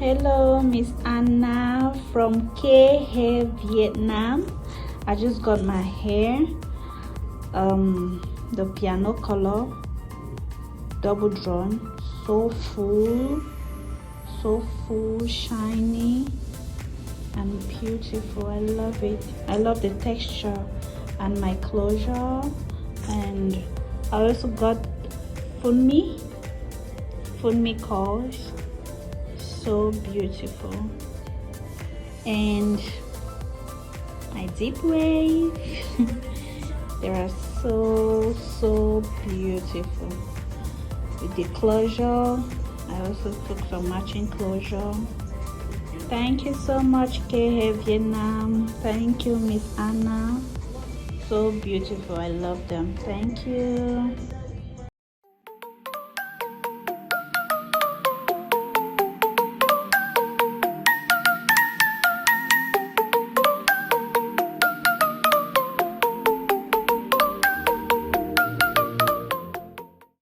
Hello, Miss Anna from K Hair Vietnam. I just got my hair, the piano color, double drawn, so full, shiny and beautiful. I love it. I love the texture and my closure. And I also got funmi curls, so beautiful. And my deep wave they are so beautiful. With the closure, I also took some matching closure. Thank you so much, K Vietnam. Thank you, Miss Anna. So beautiful. I love them. Thank you.